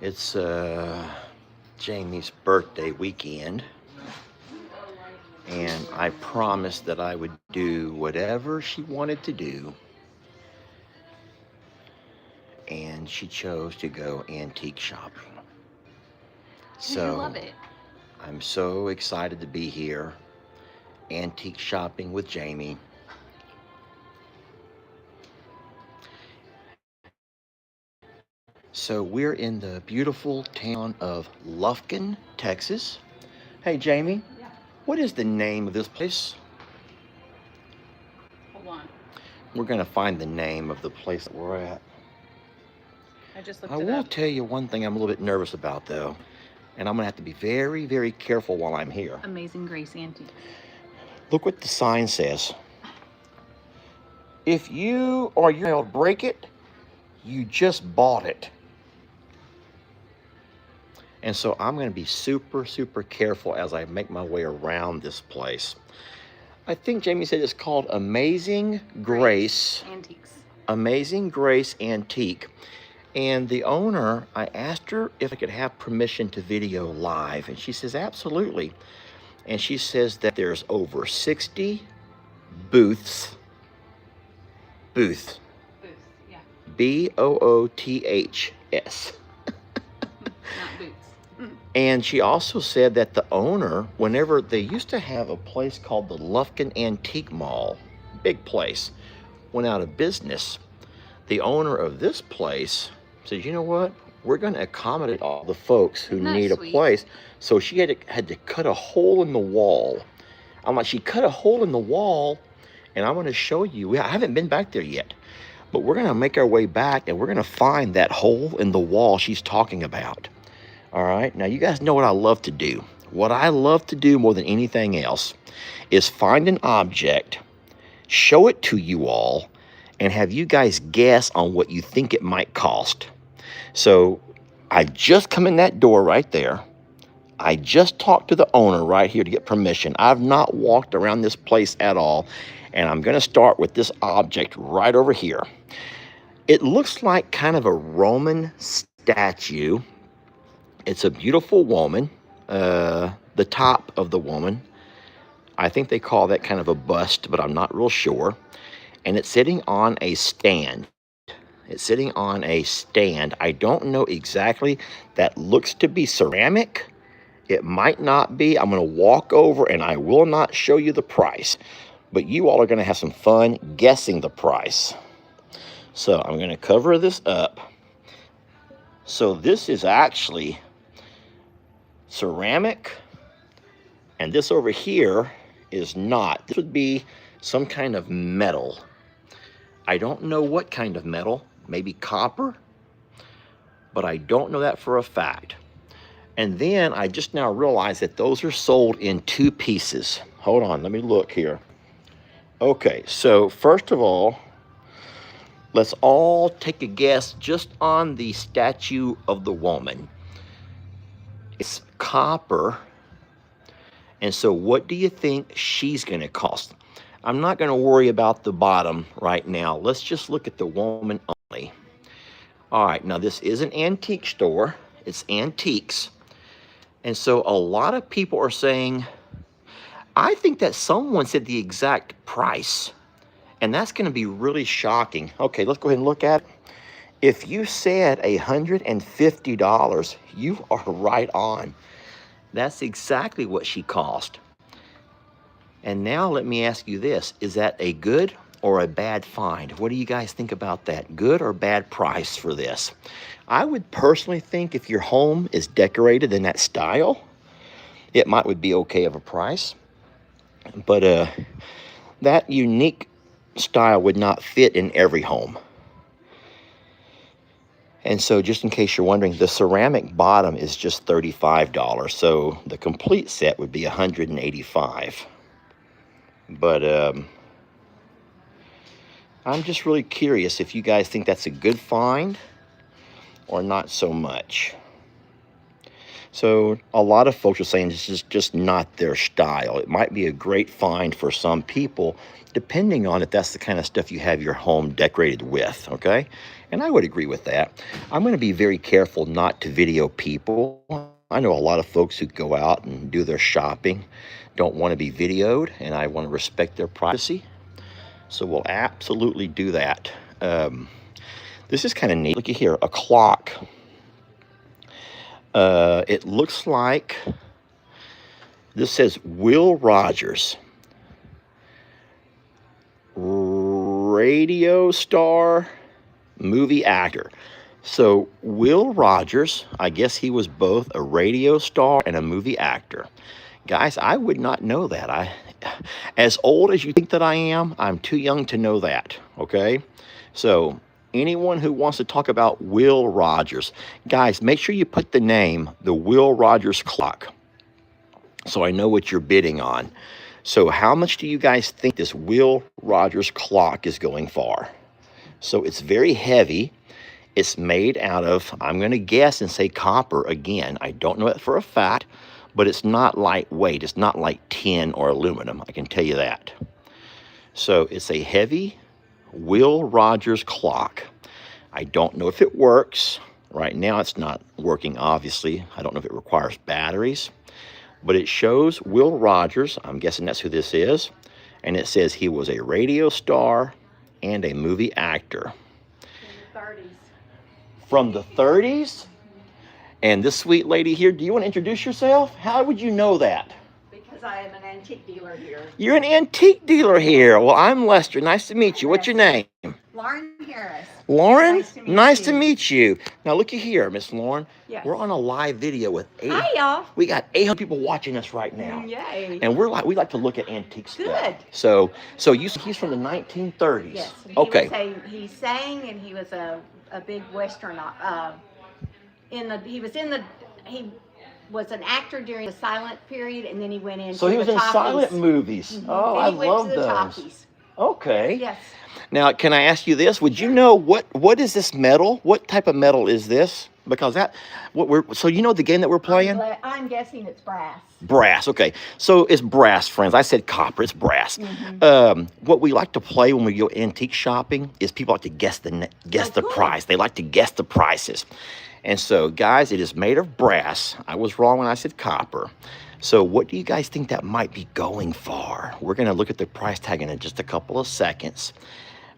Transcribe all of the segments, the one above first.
It's Jamie's birthday weekend, and I promised that I would do whatever she wanted to do, and she chose to go antique shopping. I love it. I'm so excited to be here, antique shopping with Jamie. So we're in the beautiful town of Lufkin, Texas. Hey, Jamie, what is the name of this place? Hold on. We're going to find the name of the place that we're at. I just looked I it will up. tell you one thing I'm a little bit nervous about, though, and I'm going to have to be very, very careful while I'm here. Amazing Grace Antique. Look what the sign says. If you or your child break it, you just bought it. And so I'm going to be super, super careful as I make my way around this place. I think Jamie said it's called Amazing Grace Antiques. Amazing Grace Antique. And the owner, I asked her if I could have permission to video live. And she says, absolutely. And she says that there's over 60 booths. Booths. Yeah. B-O-O-T-H-S. Not boots. And she also said that the owner, whenever they used to have a place called the Lufkin Antique Mall, big place, went out of business. The owner of this place said, you know what? We're going to accommodate all the folks who need a place. So she had to cut a hole in the wall. I'm like, she cut a hole in the wall, and I'm going to show you. I haven't been back there yet, but we're going to make our way back, and we're going to find that hole in the wall she's talking about. All right, now you guys know what I love to do. What I love to do more than anything else is find an object, show it to you all, and have you guys guess on what you think it might cost. So I just come in that door right there. I just talked to the owner right here to get permission. I've not walked around this place at all, and I'm going to start with this object right over here. It looks like kind of a Roman statue. It's a beautiful woman, the top of the woman. I think they call that kind of a bust, but I'm not real sure. And it's sitting on a stand. It's sitting on a stand. I don't know exactly. That looks to be ceramic. It might not be. I'm going to walk over and I will not show you the price. But you all are going to have some fun guessing the price. So I'm going to cover this up. So this is actually ceramic, and this over here is not. This would be some kind of metal. I don't know what kind of metal, maybe copper, but I don't know that for a fact. And then I just now realized that those are sold in two pieces. Hold on, let me look here. Okay, so first of all, let's all take a guess just on the statue of the woman. It's copper. And so what do you think she's going to cost? I'm not going to worry about the bottom right now. Let's just look at the woman only. All right, now this is an antique store. It's antiques. And so a lot of people are saying, I think that someone said the exact price. And that's going to be really shocking. Okay, let's go ahead and look at it. If you said $150, you are right on. That's exactly what she cost. And now let me ask you this. Is that a good or a bad find? What do you guys think about that? Good or bad price for this? I would personally think if your home is decorated in that style, it would be okay of a price. But that unique style would not fit in every home. And so just in case you're wondering, the ceramic bottom is just $35. So the complete set would be $185. But I'm just really curious if you guys think that's a good find or not so much. So a lot of folks are saying this is just not their style. It might be a great find for some people, depending on if that's the kind of stuff you have your home decorated with, okay? And I would agree with that. I'm going to be very careful not to video people. I know a lot of folks who go out and do their shopping don't want to be videoed, and I want to respect their privacy. So we'll absolutely do that. This is kind of neat. Look at here, a clock. It looks like this says Will Rogers, radio star, movie actor. So Will Rogers, I guess he was both a radio star and a movie actor. Guys, I would not know that. As old as you think that I am, I'm too young to know that, okay? So anyone who wants to talk about Will Rogers, guys, make sure you put the name, the Will Rogers clock, so I know what you're bidding on. So how much do you guys think this Will Rogers clock is going for? So it's very heavy. It's made out of, I'm going to guess and say copper again. I don't know it for a fact, but it's not lightweight. It's not like tin or aluminum. I can tell you that. So it's a heavy Will Rogers clock. I don't know if it works. Right now it's not working, obviously. I don't know if it requires batteries. But it shows Will Rogers. I'm guessing that's who this is. And it says he was a radio star and a movie actor. In the 30s. From the 30s? And this sweet lady here, do you want to introduce yourself? How would you know that? Because I am an antique dealer here. You're an antique dealer here. Well, I'm Lester. Nice to meet you. What's your name? Lauren Harris. Lauren? Nice to meet you. Now, looky here, Miss Lauren. Yes. We're on a live video with Hi, y'all. we got 800 people watching us right now. Yay. And we like to look at antique stuff. Good. So he's from the 1930s. Yes. Okay. He sang and he was a big Western. He was an actor during the silent period, and then he went into So he was the in talkies. silent movies. Mhm. Oh, Then I he went love to the those. talkies. Okay. Yes. Now, can I ask you this? Would you know what is this metal? What type of metal is this? Because so you know the game that we're playing? I'm guessing it's brass. Brass. Okay. So it's brass, friends. I said copper. It's brass. Mm-hmm. What we like to play when we go antique shopping is people like to guess the cool. price. They like to guess the prices. And so, guys, it is made of brass. I was wrong when I said copper. So what do you guys think that might be going for? We're going to look at the price tag in just a couple of seconds.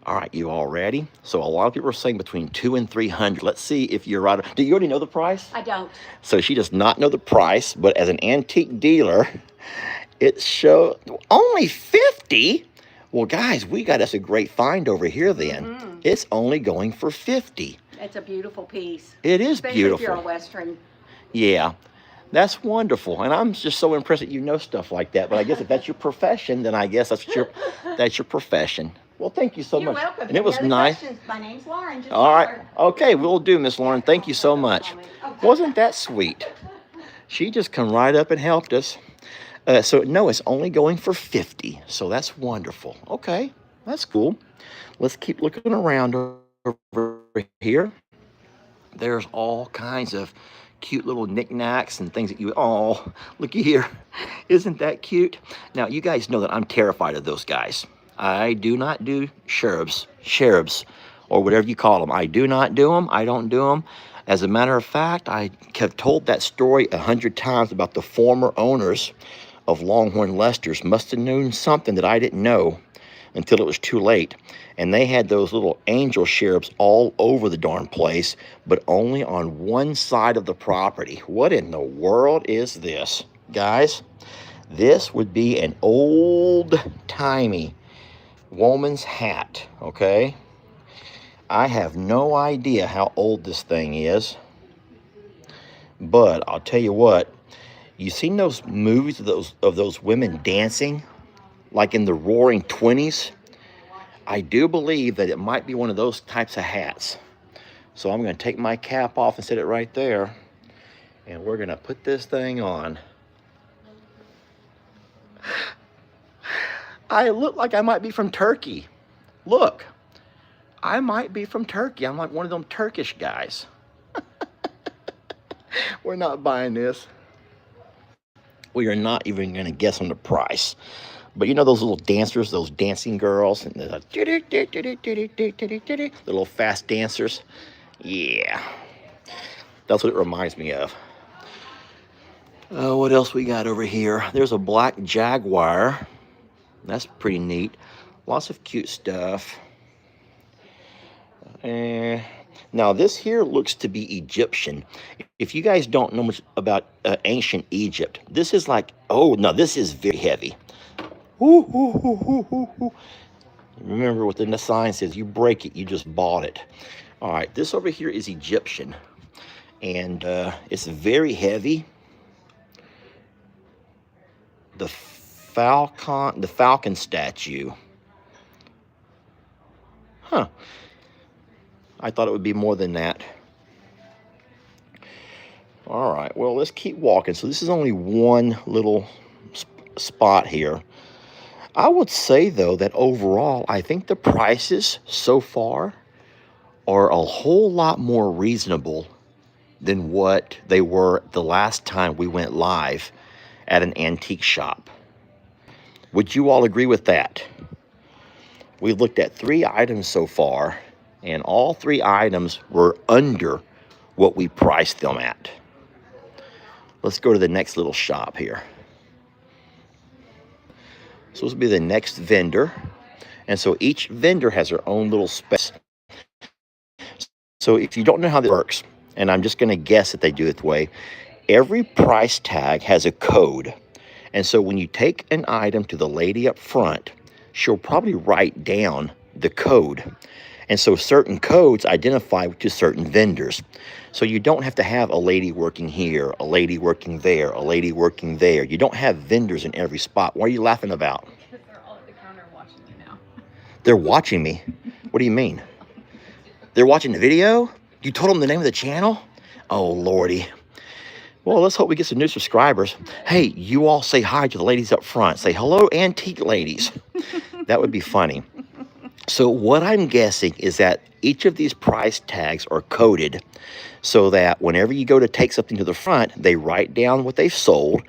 All right, you all ready? So a lot of people are saying between $200 and $300. Let's see if you're right. Do you already know the price? I don't. So she does not know the price, but as an antique dealer, it shows only 50. Well, guys, we got us a great find over here then. Mm-hmm. It's only going for 50. It's a beautiful piece. It is Especially beautiful. if you're a Western. Yeah, that's wonderful. And I'm just so impressed that you know stuff like that. But I guess if that's your profession, then I guess that's your profession. Well, thank you so You're much. welcome. And it was Any other nice. questions? My name's Lauren. Just All right. holler. Okay, we'll do, Miss Lauren. Thank you so much. Wasn't that sweet? She just come right up and helped us. So, no, it's only going for 50. So that's wonderful. Okay, that's cool. Let's keep looking around over here. There's all kinds of cute little knickknacks and things that looky here. Isn't that cute? Now, you guys know that I'm terrified of those guys. I do not do cherubs, or whatever you call them. I do not do them. I don't do them. As a matter of fact, I have told that story 100 times about the former owners of Longhorn Lester's must have known something that I didn't know until it was too late. And they had those little angel cherubs all over the darn place, but only on one side of the property. What in the world is this? Guys, this would be an old-timey woman's hat, okay? I have no idea how old this thing is, but I'll tell you what, you seen those movies of those women dancing, like in the Roaring 20s? I do believe that it might be one of those types of hats. So I'm going to take my cap off and set it right there, and we're going to put this thing on. I look like I might be from Turkey. Look, I might be from Turkey. I'm like one of them Turkish guys. We're not buying this. We are not even going to guess on the price. But you know those little dancers, those dancing girls, and the little fast dancers? Yeah, that's what it reminds me of. What else we got over here? There's a black Jaguar. That's pretty neat. Lots of cute stuff. Now this here looks to be Egyptian. If you guys don't know much about ancient Egypt, this is like, oh no, this is very heavy. Woo, woo, woo, woo, woo, woo. Remember what the sign says, you break it, you just bought it. All right, this over here is Egyptian, and it's very heavy. The falcon statue. Huh. I thought it would be more than that. All right, well, let's keep walking. So this is only one little spot here. I would say, though, that overall, I think the prices so far are a whole lot more reasonable than what they were the last time we went live at an antique shop. Would you all agree with that? We've looked at 3 items so far, and all 3 items were under what we priced them at. Let's go to the next little shop here. So this will be the next vendor. And so each vendor has their own little space. So if you don't know how this works, and I'm just going to guess that they do it the way, every price tag has a code. And so when you take an item to the lady up front, she'll probably write down the code. And so certain codes identify to certain vendors. So you don't have to have a lady working here, a lady working there, a lady working there. You don't have vendors in every spot. What are you laughing about? Because they're all at the counter watching you now. They're watching me? What do you mean? They're watching the video? You told them the name of the channel? Oh, Lordy. Well, let's hope we get some new subscribers. Hey, you all say hi to the ladies up front. Say, hello, antique ladies. That would be funny. So what I'm guessing is that each of these price tags are coded so that whenever you go to take something to the front, they write down what they've sold,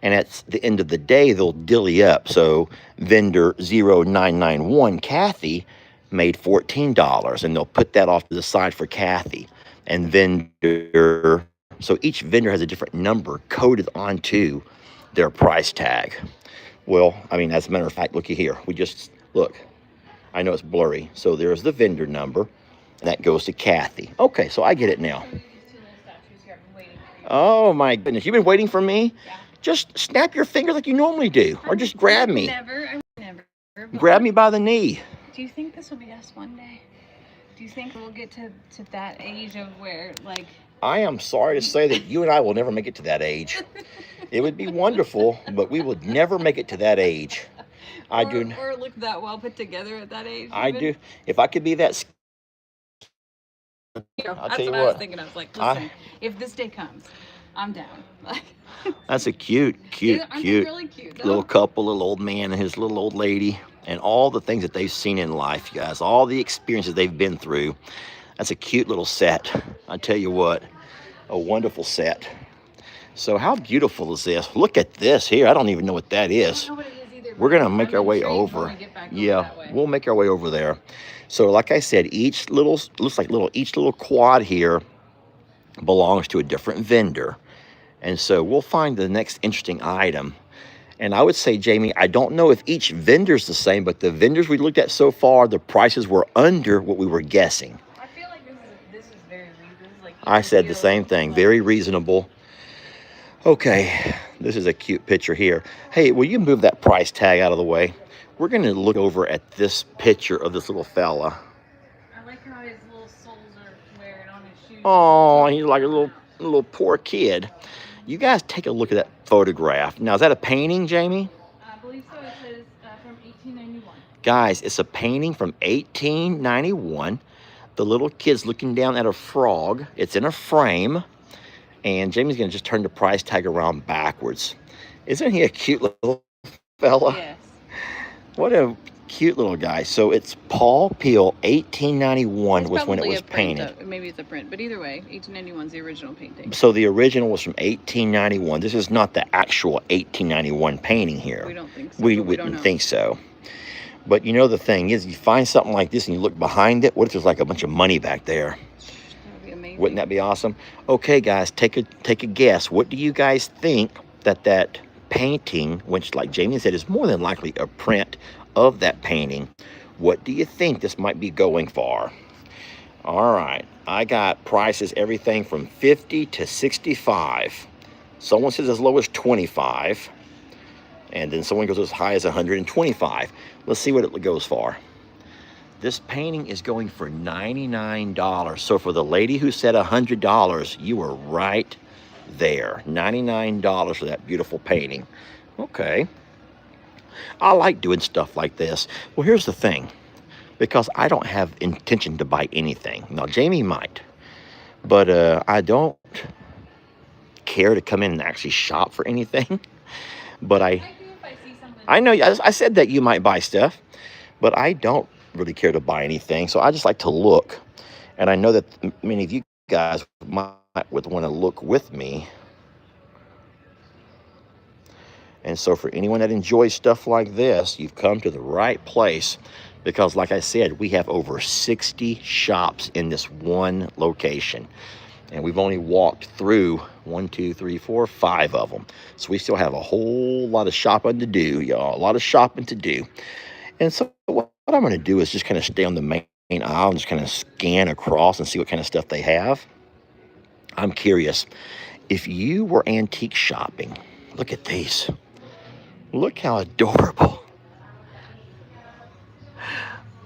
and at the end of the day, they'll dilly up. So vendor 0991, Kathy, made $14, and they'll put that off to the side for Kathy. And vendor, so each vendor has a different number coded onto their price tag. Well, I mean, as a matter of fact, looky here. We just, look. I know it's blurry. So there's the vendor number, and that goes to Kathy. Okay, so I get it now. Oh my goodness, you've been waiting for me? Yeah. Just snap your finger like you normally do, or just grab me. I never. Grab me by the knee. Do you think this will be us one day? Do you think we'll get to that age of where, like... I am sorry to say that you and I will never make it to that age. It would be wonderful, but we would never make it to that age. Or look that well put together at that age. I do. If I could be that... That's what I was thinking. I was like, listen, if this day comes, I'm down. Like, that's a cute really cute little couple, little old man and his little old lady, and all the things that they've seen in life, you guys, all the experiences they've been through. That's a cute little set. I tell you what, a wonderful set. So how beautiful is this? Look at this here. I don't even know what that is. I don't know what it is either, we're gonna make our way over. Yeah, we'll make our way over there. So like I said, each little quad here belongs to a different vendor. And so we'll find the next interesting item. And I would say, Jamie, I don't know if each vendor's the same, but the vendors we looked at so far, the prices were under what we were guessing. I feel like this is very reasonable. Like, I said the same thing, very reasonable. Okay, this is a cute picture here. Hey, will you move that price tag out of the way? We're gonna look over at this picture of this little fella. I like how his little soles are wearing on his shoes. Oh, he's like a little poor kid. You guys take a look at that photograph. Now, is that a painting, Jamie? I believe so. It says from 1891. Guys, it's a painting from 1891. The little kid's looking down at a frog. It's in a frame. And Jamie's going to just turn the price tag around backwards. Isn't he a cute little fella? Yes. What a cute little guy. So it's Paul Peel, 1891 It's was when it probably was a print painted. maybe it's a print, but either way, 1891 is the original painting. So the original was from 1891. This is not the actual 1891 painting here. We don't think so. We but we don't wouldn't know. think so. But you know the thing is, you find something like this and you look behind it, what if there's like a bunch of money back there? That would be amazing. Wouldn't that be awesome? Okay, guys, take a guess. What do you guys think that painting, which like Jamie said is more than likely a print of that painting, what do you think this might be going for? All right, I got prices everything from 50 to 65. Someone says as low as 25. And then someone goes as high as 125. Let's see what it goes for. This painting is going for $99. So for the lady who said $100, you were right there. $99 for that beautiful painting. Okay. I like doing stuff like this. Well, here's the thing. Because I don't have intention to buy anything. Now, Jamie might. But I don't care to come in and actually shop for anything. But I know, I said that you might buy stuff, but I don't really care to buy anything. So I just like to look. And I know that many of you guys would want to look with me. And so for anyone that enjoys stuff like this, you've come to the right place. Because like I said, we have over 60 shops in this one location. And we've only walked through 1, 2, 3, 4, 5 of them. So we still have a whole lot of shopping to do, y'all. A lot of shopping to do. And so what I'm going to do is just kind of stay on the main aisle and just kind of scan across and see what kind of stuff they have. I'm curious. If you were antique shopping, look at these. Look how adorable.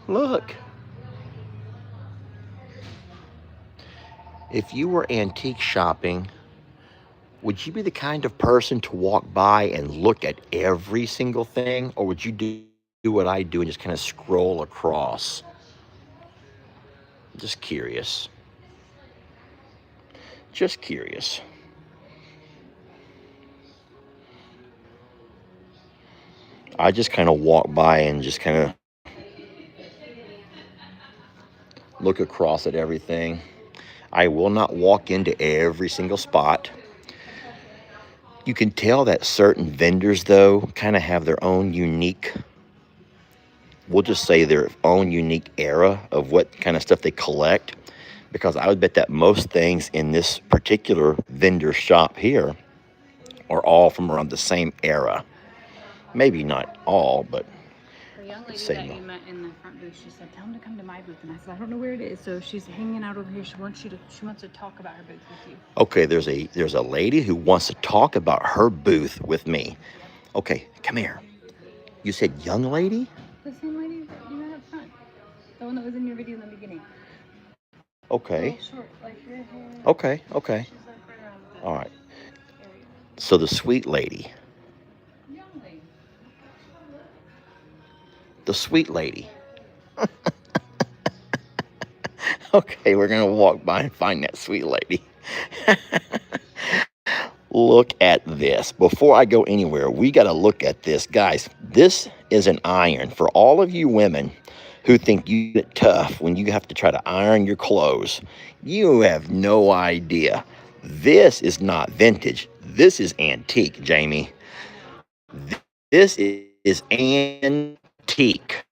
Look. If you were antique shopping, would you be the kind of person to walk by and look at every single thing? Or would you do what I do and just kind of scroll across? Just curious. Just curious. I just kind of walk by and just kind of look across at everything. I will not walk into every single spot. You can tell that certain vendors, though, kind of have their own unique, we'll just say their own unique era of what kind of stuff they collect. Because I would bet that most things in this particular vendor shop here are all from around the same era. Maybe not all, but The young lady Say that no. you met in the front booth, she said, "Tell him to come to my booth." And I said, "I don't know where it is." So she's hanging out over here. She wants to talk about her booth with you. okay, there's a lady who wants to talk about her booth with me. Okay, come here. You said young lady? The same lady that you met up front. The one that was in your video in the beginning. Okay, Little short, like red hair. okay. She's like right around the All right. area. So the sweet lady. Young lady. The sweet lady. Okay, we're going to walk by and find that sweet lady. Look at this. Before I go anywhere, we got to look at this. Guys, this is an iron. For all of you women who think you get tough when you have to try to iron your clothes, you have no idea. This is not vintage. This is antique, Jamie. This is antique.